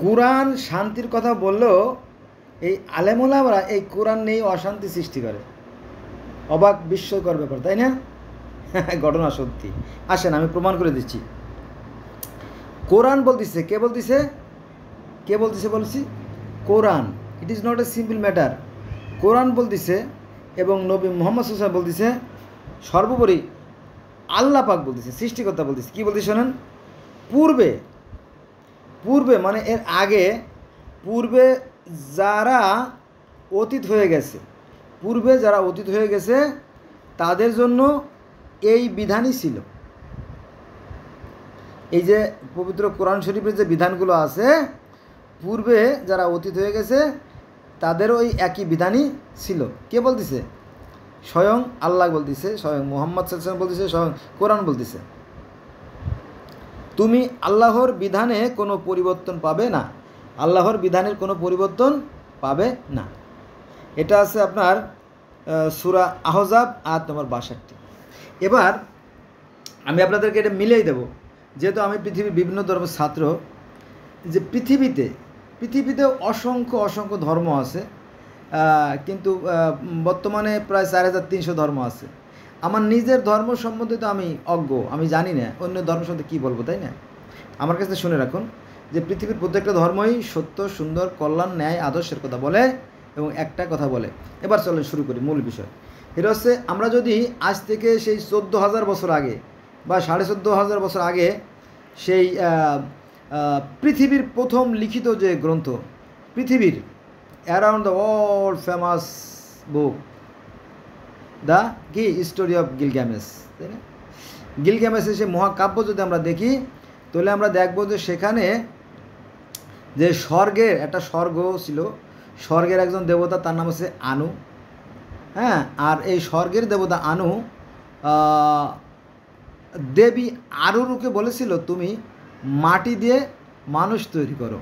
কোরআন শান্তির কথা বললেও এই আলেমুলামরা এই কোরআন নিয়ে অশান্তি সৃষ্টি করে। অবাক বিস্ময়কর ব্যাপার, তাই না? ঘটনা সত্যি। আসেন আমি প্রমাণ করে দিচ্ছি। কোরআন বলতেছে, কে বলতেছে? কে বলতেছে বলছি? Quran. It is not a simple matter. Quran বলতেছে এবং নবী মুহাম্মদ সাল্লাল্লাহু আলাইহি ওয়াসাল্লাম বলতেছে, সর্বোপরি আল্লাহ পাক বলতেছে, সৃষ্টিকর্তা বলতেছে। কী বলতেছে শোনেন? পূর্বে পূর্বে মানে এর আগে, পূর্বে যারা অতীত হয়ে গেছে, পূর্বে যারা অতীত হয়ে গেছে তাদের জন্য এই বিধানই ছিল। এই যে পবিত্র কোরআন শরীফের যে বিধানগুলো আছে, পূর্বে যারা অতীত হয়ে গেছে তাদেরও ওই একই বিধানই ছিল। কে বলতেছে? স্বয়ং আল্লাহ বলতেছে, স্বয়ং মুহাম্মদ সাল্লাল্লাহু আলাইহি ওয়াসাল্লাম বলতেছে, স্বয়ং কোরআন বলতেছে। তুমি আল্লাহর বিধানে কোনো পরিবর্তন পাবে না, আল্লাহর বিধানের কোনো পরিবর্তন পাবে না। এটা আছে আপনার সূরা আহজাব আয়াত নম্বর 62। এবার আমি আপনাদেরকে এটা মিলেই দেব, যেহেতু আমি পৃথিবীর বিভিন্ন ধর্মের ছাত্র, যে পৃথিবীতে অসংখ্য অসংখ্য ধর্ম আছে, কিন্তু বর্তমানে প্রায় 4300 ধর্ম আছে। আমার নিজের ধর্ম সম্বন্ধে তো আমি অজ্ঞ, আমি জানি না অন্য ধর্ম সম্বন্ধে কী বলবো, তাই না? আমার কাছে শুনে রাখুন যে পৃথিবীর প্রত্যেকটা ধর্মই সত্য, সুন্দর, কল্যাণ, ন্যায়, আদর্শের কথা বলে এবং একটা কথা বলে। এবার চলেন শুরু করি মূল বিষয়। এটা হচ্ছে, আমরা যদি আজ থেকে সেই 14,000 বছর আগে বা 14,500 বছর আগে সেই পৃথিবীর প্রথম লিখিত যে গ্রন্থ, পৃথিবীর around the world famous book, the কি স্টোরি অফ গিলগ্যামেশ, তাই না? গিলগ্যামেশের সে মহাকাব্য যদি আমরা দেখি, তাহলে আমরা দেখব যে সেখানে যে স্বর্গের একটা স্বর্গ ছিল, স্বর্গের একজন দেবতা, তার নাম হচ্ছে আনু। হ্যাঁ, আর এই স্বর্গের দেবতা আনু দেবী আরুরুকে বলেছিল, তুমি মাটি দিয়ে মানুষ তৈরি করো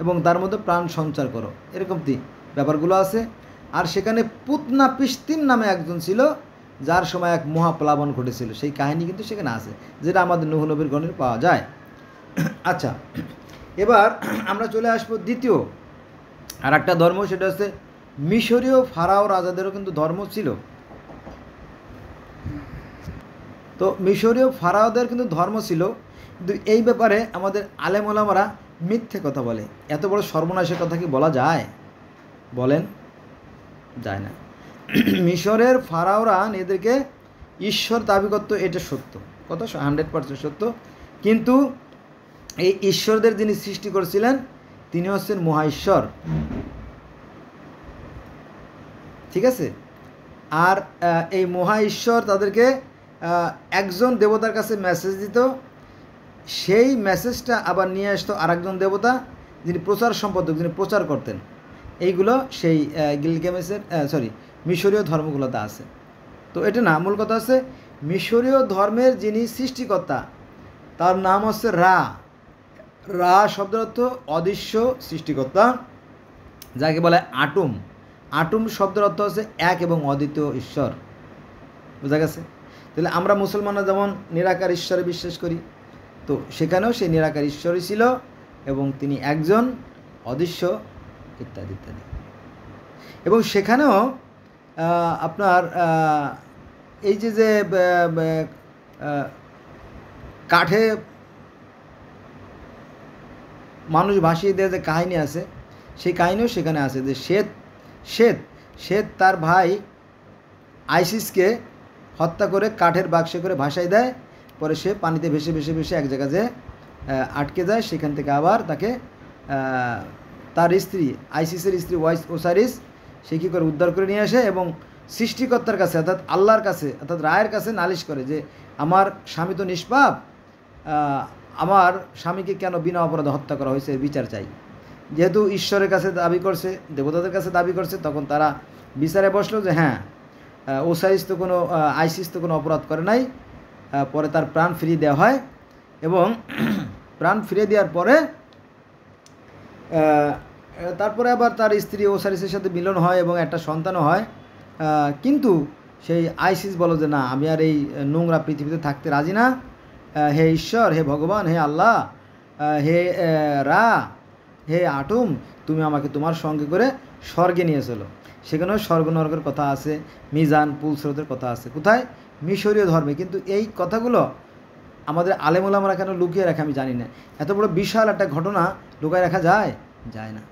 এবং তার মধ্যে প্রাণ সঞ্চার করো, এরকম ব্যাপারগুলো আছে। আর সেখানে পুতনা পিস্তিন নামে একজন ছিল, যার সময় এক মহাপ্লাবন ঘটেছিল, সেই কাহিনী কিন্তু সেখানে আছে, যেটা আমাদের নূহ নবীর গণে পাওয়া যায়। আচ্ছা, এবার আমরা চলে আসবো দ্বিতীয় আর একটা ধর্ম, সেটা হচ্ছে মিশরীয় ফারাও রাজাদেরও কিন্তু ধর্ম ছিল। তো মিশরীয় ফারাওদের কিন্তু ধর্ম ছিল, কিন্তু এই ব্যাপারে আমাদের আলেম ওলামারা মিথ্যে কথা বলে। এত বড় সর্বনাশের কথা কি বলা যায়? বলেন, যায় না। মিশরের ফারাওরা নিজেদেরকে ঈশ্বর দাবি করতো, এটা সত্য কথা, 100% সত্য। কিন্তু এই ঈশ্বরদের যিনি সৃষ্টি করেছিলেন তিনি হচ্ছেন মহা ঈশ্বর, ঠিক আছে? আর এই মহা ঈশ্বর তাদেরকে একজন দেবতার কাছে মেসেজ দিত, সেই মেসেজটা আবার নিয়ে আসতো আরেকজন দেবতা, যিনি প্রচার সম্পাদক, যিনি প্রচার করতেন। এইগুলো সেই গিলগ্যামেশের মিশরীয় ধর্মগুলোতে আছে। তো এটা না, মূল কথা আছে মিশরীয় ধর্মের যিনি সৃষ্টিকর্তা তার নাম হচ্ছে রা। রা শব্দের অর্থ অদৃশ্য সৃষ্টিকর্তা, যাকে বলে আটুম। আটুম শব্দের অর্থ হচ্ছে এক এবং অদ্বিতীয় ঈশ্বর। বোঝা গেছে? তাহলে আমরা মুসলমানরা যেমন নিরাকার ঈশ্বরে বিশ্বাস করি, তো সেখানেও সেই নিরাকার ঈশ্বরই ছিল এবং তিনি একজন, অদৃশ্য, ইত্যাদি ইত্যাদি। এবং সেখানেও আপনার এই যে কাঠে মানুষ ভাসিয়ে দেওয়া যে কাহিনী আছে, সেই কাহিনীও সেখানে আছে, যে শ্বেত তার ভাই আইসিসকে হত্যা করে কাঠের বাক্সে করে ভাসাই দেয়, পরে সে পানিতে ভেসে ভেসে ভেসে এক জায়গায় যে আটকে যায়, সেখান থেকে আবার তাকে তার স্ত্রী, আইসিসের স্ত্রী ওসারিস, সে কী করে উদ্ধার করে নিয়ে আসে এবং সৃষ্টিকর্তার কাছে অর্থাৎ আল্লাহর কাছে অর্থাৎ রায়ের কাছে নালিশ করে যে আমার স্বামী তো নিষ্পাপ, আমার স্বামীকে কেন বিনা অপরাধে হত্যা করা হয়েছে, এর বিচার চাই। যেহেতু ঈশ্বরের কাছে দাবি করছে, দেবতাদের কাছে দাবি করছে, তখন তারা বিচারে বসলো যে হ্যাঁ, ওসাইস তো কোনো আইসিস তো কোনো অপরাধ করে নাই। পরে তার প্রাণ ফিরিয়ে দেওয়া হয় এবং প্রাণ ফিরিয়ে দেওয়ার পরে তারপরে আবার তার স্ত্রী ওসারিসের সাথে মিলন হয় এবং একটা সন্তানও হয়। কিন্তু সেই আইসিস বলো যে না, আমি আর এই নোংরা পৃথিবীতে থাকতে রাজি না, হে ঈশ্বর, হে ভগবান, হে আল্লাহ, হে রা, হে আটম, তুমি আমাকে তোমার সঙ্গে করে স্বর্গে নিয়ে চলো। সেখানেও স্বর্গ নরকের কথা আছে, মিজান পুলস্রোতের কথা আছে। কোথায়? মিশরীয় ধর্মে। কিন্তু এই কথাগুলো আমাদের আলেমুলামারা কেন লুকিয়ে রাখে আমি জানি না। এত বড় বিশাল একটা ঘটনা লুকায় রাখা যায়? যায় না।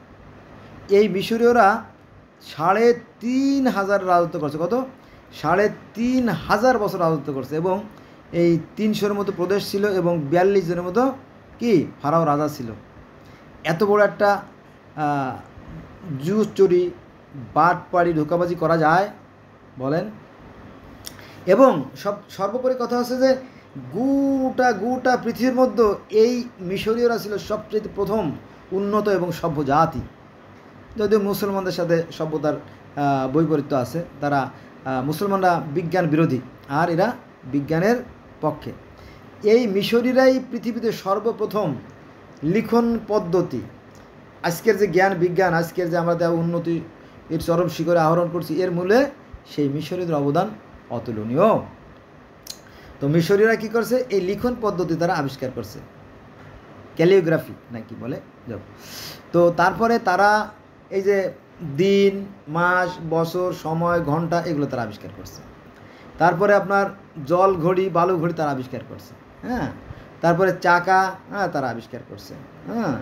এই মিশরীয়রা ৩,৫০০ রাজত্ব করছে। কত? ৩,৫০০ বছর রাজত্ব করছে। এবং এই ৩০০-এর মতো প্রদেশ ছিল এবং ৪২ জনের মতো কি ফারাও রাজা ছিল। এত বড় একটা জুস চুরি, বাটপাড়ি, ধোঁকাবাজি করা যায় বলেন? এবং সর্বোপরি কথা হচ্ছে যে গোটা পৃথিবীর মধ্যে এই মিশরীয়রা ছিল সবচেয়ে প্রথম উন্নত এবং সভ্য জাতি। যদিও মুসলমানদের সাথে সভ্যতার বৈপরীত্য আছে। তারা মুসলমানরা বিজ্ঞান বিরোধী আর এরা বিজ্ঞানের পক্ষে। এই মিশরীরাই পৃথিবীতে সর্বপ্রথম লিখন পদ্ধতি, আজকের যে জ্ঞান বিজ্ঞান, আজকের যে আমরা উন্নতি এর চরম শিখরে আহরণ করছি, এর মূলে সেই মিশরীদের অবদান অতুলনীয়। তো মিশরীরা কী করছে? এই লিখন পদ্ধতি তারা আবিষ্কার করছে, ক্যালিওগ্রাফি নাকি বলে। তো তারপরে তারা এই যে দিন, মাস, বছর, সময়, ঘন্টা এগুলো তারা আবিষ্কার করছে। তারপরে আপনার জল ঘড়ি, বালু ঘড়ি তারা আবিষ্কার করছে। হ্যাঁ, তারপরে চাকা তারা আবিষ্কার করছে। হ্যাঁ,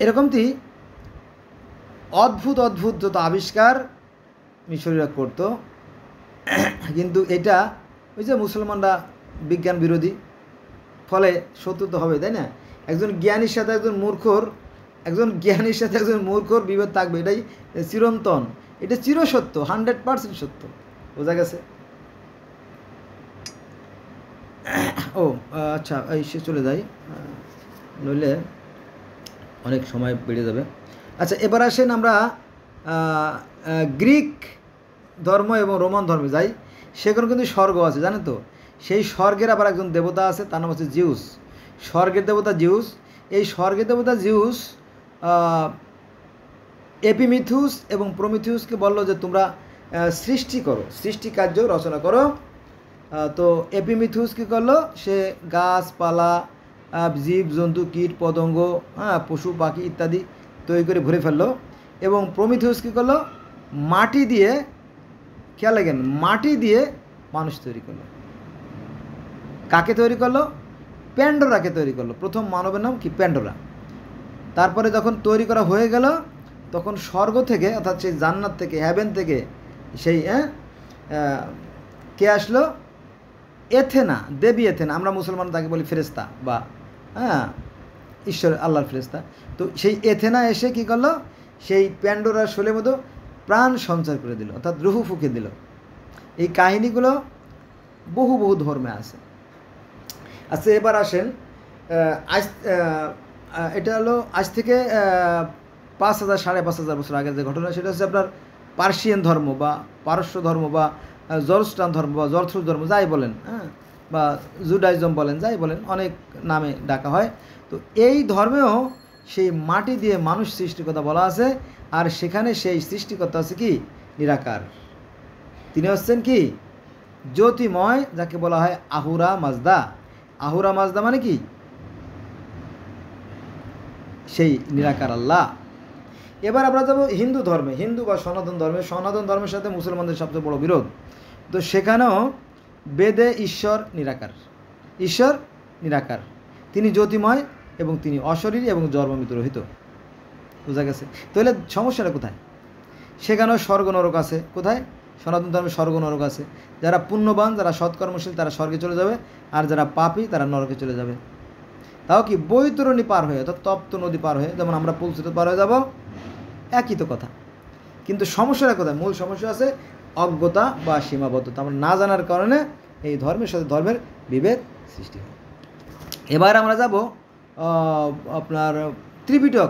এরকমটি অদ্ভুত যত আবিষ্কার মিশরীরা করতো। কিন্তু এটা ওই যে মুসলমানরা বিজ্ঞান বিরোধী, ফলে শত্রু তো হবে, তাই না? একজন জ্ঞানীর সাথে একজন মূর্খর বিভেদ থাকবে, এটাই চিরন্তন, এটা চিরসত্য, 100% সত্য। বোঝা গেছে? ও আচ্ছা, এই সে চলে যাই, নইলে অনেক সময় বেড়ে যাবে। আচ্ছা, এবার আসেন আমরা গ্রিক ধর্ম এবং রোমান ধর্মে যাই। সেখানে কিন্তু স্বর্গ আছে, জানেন তো? সেই স্বর্গের আবার একজন দেবতা আছে, তার নাম হচ্ছে জিউস। স্বর্গের দেবতা জিউস। এই স্বর্গের দেবতা জিউস এপিমিথিউস এবং প্রমিথিউসকে বললো যে তোমরা সৃষ্টি করো, সৃষ্টি কার্য রচনা করো। তো এপিমিথিউস কী করলো? সে গাছপালা, জীব জন্তু, কীট পতঙ্গ, পশু পাখি ইত্যাদি তৈরি করে ভরে ফেললো। এবং প্রমিথিউস কী করলো? মাটি দিয়ে, খেয়াল রাখেন, মাটি দিয়ে মানুষ তৈরি করলো। কাকে তৈরি করলো? প্যান্ডোরাকে তৈরি করলো। প্রথম মানবের নাম কি? প্যান্ডোরা। তারপরে যখন তৈরি করা হয়ে গেল, তখন স্বর্গ থেকে, অর্থাৎ সেই জান্নাত থেকে, হ্যাভেন থেকে সেই কে আসলো? এথেনা, দেবী এথেনা। আমরা মুসলমান তাকে বলি ফেরেস্তা বা ঈশ্বর, আল্লাহর ফেরেস্তা। তো সেই এথেনা এসে কি করলো? সেই প্যান্ডোরার শোলের মতো প্রাণ সঞ্চার করে দিল, অর্থাৎ রুহু ফুঁকে দিল। এই কাহিনীগুলো বহু ধর্মে আছে। আচ্ছা, এবার আসেন, আজ এটা হলো আজ থেকে 5,000 5,500 বছর আগের যে ঘটনা, সেটা হচ্ছে আপনার পার্সিয়ান ধর্ম বা পারস্য ধর্ম বা জরস্টান ধর্ম বা জরথ্রুস ধর্ম, যাই বলেন, বা জুডাইজম বলেন, যাই বলেন, অনেক নামে ডাকা হয়। তো এই ধর্মেও সেই মাটি দিয়ে মানুষ সৃষ্টির কথা বলা আছে। আর সেখানে সেই সৃষ্টিকর্তা আছে কি? নিরাকার। তিনি হচ্ছেন কি? জ্যোতিময়, যাকে বলা হয় আহুরা মাজদা। আহুরা মাজদা মানে কি? সেই নিরাকার আল্লাহ। এবার আমরা যাব হিন্দু ধর্মে, হিন্দু বা সনাতন ধর্মে। সনাতন ধর্মের সাথে মুসলমানদের সবচেয়ে বড় বিরোধ। তো সেখানেও বেদে ঈশ্বর নিরাকার, ঈশ্বর নিরাকার, তিনি জ্যোতিময় এবং তিনি অশরীরী এবং জন্মমৃত্যু রহিত। বোঝা গেছে? তাহলে সমস্যাটা কোথায়? সেখানেও স্বর্গ নরক আছে। কোথায়? সনাতন ধর্মে স্বর্গ নরক আছে। যারা পুণ্যবান, যারা সৎকর্মশীল, তারা স্বর্গে চলে যাবে, আর যারা পাপী তারা নরকে চলে যাবে। তাও কি? বৈতরণী পার হয়ে, অর্থাৎ তপ্ত নদী পার হয়ে, যেমন আমরা পুলস্রোত পার হয়ে যাব, একই তো কথা। কিন্তু সমস্যাটা কোথায়? মূল সমস্যা আছে অজ্ঞতা বা সীমাবদ্ধতা। আমরা না জানার কারণে এই ধর্মের সাথে ধর্মের বিভেদ সৃষ্টি হয়। এবার আমরা যাব আপনার ত্রিপিটক,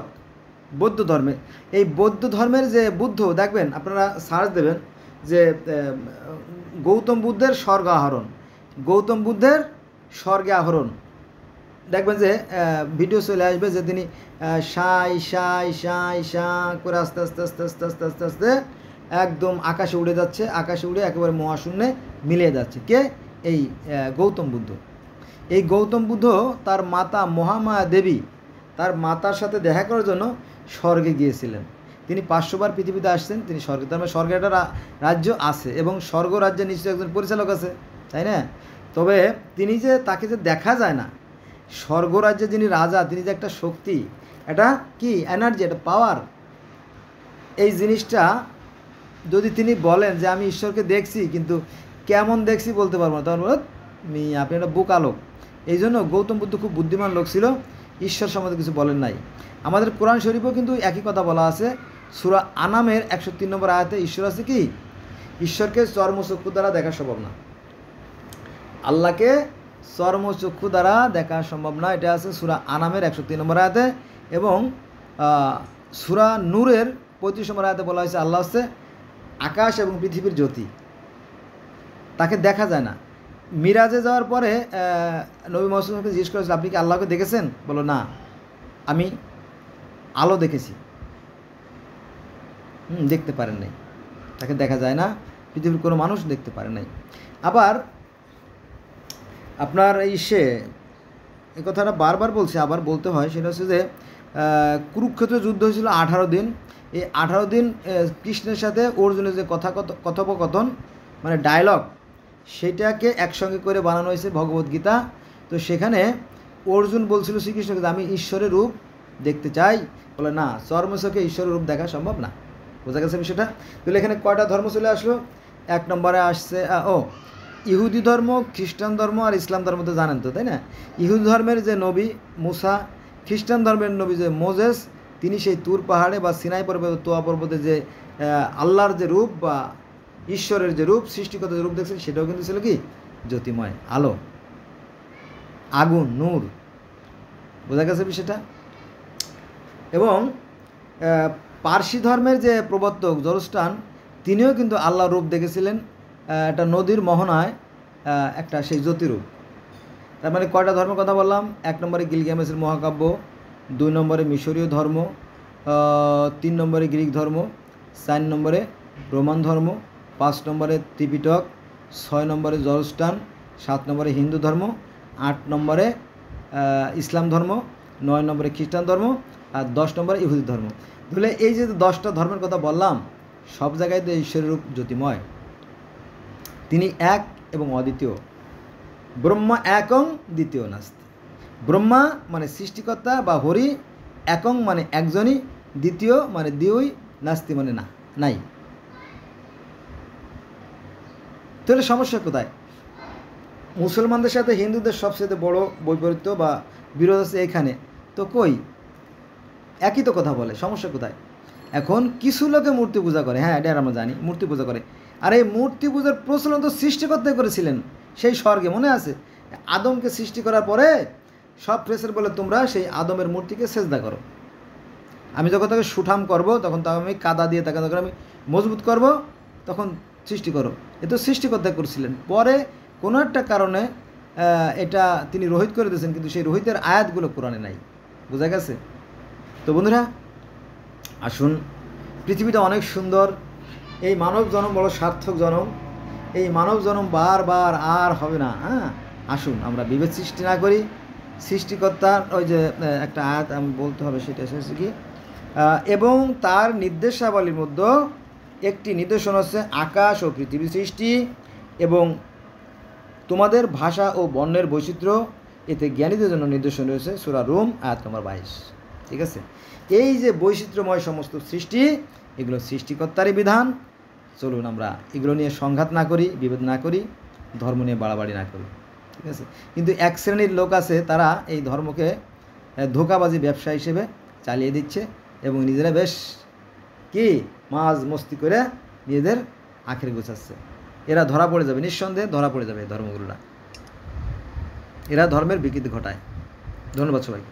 বৌদ্ধ ধর্মে। এই বৌদ্ধ ধর্মের যে বুদ্ধ, দেখবেন আপনারা সার্চ দেবেন যে গৌতম বুদ্ধের স্বর্গ আহরণ, গৌতম বুদ্ধের স্বর্গে আহরণ, দেখবেন যে ভিডিও চলে আসবে যে তিনি সাই সাই সাই সা করে আস্তে আস্তে আস্তে আস্তে আস্তে আস্তে আস্তে একদম আকাশে উড়ে যাচ্ছে, আকাশে উড়ে একেবারে মহাশূন্যে মিলিয়ে যাচ্ছে। কে? এই গৌতম বুদ্ধ। এই গৌতম বুদ্ধ, তার মাতা মহামায়া দেবী, তার মাতার সাথে দেখা করার জন্য স্বর্গে গিয়েছিলেন। তিনি 500 বার পৃথিবীতে আসছেন, তিনি স্বর্গে, তার মানে স্বর্গে একটা রাজ্য আছে এবং স্বর্গ রাজ্যে নিশ্চয়ই একজন পরিচালক আছে, তাই না? তবে তিনি যে তাকে যে দেখা যায় না, স্বর্গরাজ্যে যিনি রাজা, তিনি যে একটা শক্তি, এটা কি এনার্জি, এটা পাওয়ার, এই জিনিসটা যদি তিনি বলেন যে আমি ঈশ্বরকে দেখছি কিন্তু কেমন দেখছি বলতে পারবো না, তখন বলত আপনি একটা বোকালোক। এই জন্য গৌতম বুদ্ধ খুব বুদ্ধিমান লোক ছিল, ঈশ্বর সম্বন্ধে কিছু বলেন নাই। আমাদের কোরআন শরীফেও কিন্তু একই কথা বলা আছে। সূরা আনামের 103 নম্বর আয়াতে ঈশ্বর আছে কি, ঈশ্বরকে চর্মচক্ষু দ্বারা দেখা সম্ভব না, আল্লাহকে চর্মচক্ষু দ্বারা দেখা সম্ভব না, এটা আছে সূরা আনামের 103 নম্বর আয়াতে। এবং সূরা নূরের 35 নম্বর আয়াতে বলা হয়েছে আল্লাহ হচ্ছে আকাশ এবং পৃথিবীর জ্যোতি, তাকে দেখা যায় না। মিরাজে যাওয়ার পরে নবী মুহাম্মদকে জিজ্ঞেস করেছিল আপনি কি আল্লাহকে দেখেছেন? বলো না, আমি আলো দেখেছি। দেখতে পারেন নাই, তাকে দেখা যায় না, পৃথিবীর কোনো মানুষ দেখতে পারে নাই। আবার আপনার এই কথাটা বারবার বলছে, আবার বলতে হয়, সেটা হচ্ছে যে কুরুক্ষেত্র যুদ্ধ হয়েছিল 18 দিন। এই 18 দিন কৃষ্ণের সাথে অর্জুনের যে কথোপকথন মানে ডায়লগ, সেটাকে একসঙ্গে করে বানানো হয়েছে ভগবদ্গীতা। তো সেখানে অর্জুন বলছিল শ্রীকৃষ্ণকে আমি ঈশ্বরের রূপ দেখতে চাই, বলে না, চর্মচক্ষে ঈশ্বরের রূপ দেখা সম্ভব না। বোঝা গেছে বিষয়টা? তাহলে এখানে কয়টা ধর্ম চলে আসলো? 1 নম্বরে আসছে ইহুদি ধর্ম, খ্রিস্টান ধর্ম আর ইসলাম ধর্ম, তো জানেন তো, তাই না? ইহুদি ধর্মের যে নবী মুসা, খ্রিস্টান ধর্মের নবী যে মোজেস, তিনি সেই তুর পাহাড়ে বা সিনাই পর্বতে, তোয়া পর্বতে যে আল্লাহর যে রূপ বা ঈশ্বরের যে রূপ, সৃষ্টিগত যে রূপ দেখছেন, সেটাও কিন্তু ছিল কি জ্যোতিময়, আলো, আগুন, নূর। বোঝা গেছে বিষয়টা? এবং পার্সি ধর্মের যে প্রবর্তক জরস্টান, তিনিও কিন্তু আল্লাহর রূপ দেখেছিলেন একটা নদীর মোহনায়, একটা সেই জ্যোতিরূপ। তার মানে কয়টা ধর্মের কথা বললাম? 1 নম্বরে গিলগামেশের মহাকাব্য, 2 নম্বরে মিশরীয় ধর্ম, 3 নম্বরে গ্রিক ধর্ম, 4 নম্বরে রোমান ধর্ম, 5 নম্বরে ত্রিপিটক, 6 নম্বরে জরস্টান, 7 নম্বরে হিন্দু ধর্ম, 8 নম্বরে ইসলাম ধর্ম, 9 নম্বরে খ্রিস্টান ধর্ম, আর 10 নম্বরে ইহুদি ধর্ম। তাহলে এই যে 10টা ধর্মের কথা বললাম, সব জায়গায় তো ঈশ্বরের রূপ জ্যোতিময়, তিনি এক এবং অদ্বিতীয়। ব্রহ্মা একং দ্বিতীয় নাস্তি। ব্রহ্মা মানে সৃষ্টিকর্তা বা হরি, একং মানে একজনই, দ্বিতীয় মানে দ্বিই, নাস্তি মানে না, নাই। তাহলে সমস্যা কোথায়? মুসলমানদের সাথে হিন্দুদের সবচেয়ে বড় বৈপরীত্য বা বিরোধ আছে এখানে, তো কই একই তো কথা বলে, সমস্যা কোথায়? এখন কিছু লোকে মূর্তি পূজা করে, হ্যাঁ এটা আমরা জানি, মূর্তি পূজা করে। আর এই মূর্তি পূজার প্রচলন তো সৃষ্টিকর্তাই করেছিলেন সেই স্বর্গে, মনে আছে? আদমকে সৃষ্টি করার পরে সব ফ্রেসের বলে তোমরা সেই আদমের মূর্তিকে সেজদা করো, আমি যখন তাকে সুঠাম করব তখন তাকে আমি কাদা দিয়ে তাকে যখন আমি মজবুত করব তখন সৃষ্টি করো। এ তো সৃষ্টিকর্তা করেছিলেন। পরে কোনো একটা কারণে এটা তিনি রোহিত করে দিয়েছেন, কিন্তু সেই রোহিতের আয়াতগুলো কোরআনে নাই। বোঝা গেছে? তো বন্ধুরা, আসুন, পৃথিবীটা অনেক সুন্দর, এই মানব জন্ম বড় সার্থক জন্ম, এই মানব জন্ম বারবার আর হবে না। আসুন আমরা বিভেদ সৃষ্টি না করি, সৃষ্টিকর্তার ওই যে একটা আয়াত আমি বলতে হবে, সেটা এসেছে কি, এবং তার নির্দেশাবলীর মধ্যে একটি নির্দেশন হচ্ছে আকাশ ও পৃথিবী সৃষ্টি এবং তোমাদের ভাষা ও বর্ণের বৈচিত্র্য, এতে জ্ঞানীদের জন্য নির্দেশন রয়েছে। সূরা রুম আয়াত নম্বর 22। ঠিক আছে? এই যে বৈচিত্র্যময় সমস্ত সৃষ্টি, এগুলো সৃষ্টিকর্তারই বিধান। চলুন আমরা এগুলো নিয়ে সংঘাত না করি, বিভেদ না করি, ধর্ম নিয়ে বাড়াবাড়ি না করি। ঠিক আছে? কিন্তু এক শ্রেণীর লোক আছে, তারা এই ধর্মকে ধোঁকাবাজি ব্যবসা হিসেবে চালিয়ে দিচ্ছে এবং নিজেরা বেশ কি মাঝ মস্তি করে নিজেদের আখের গোছাচ্ছে। এরা ধরা পড়ে যাবে, নিঃসন্দেহে ধরা পড়ে যাবে। ধর্মগুরুরা এরা ধর্মের বিকৃতি ঘটায়। ধন্যবাদ সবাইকে।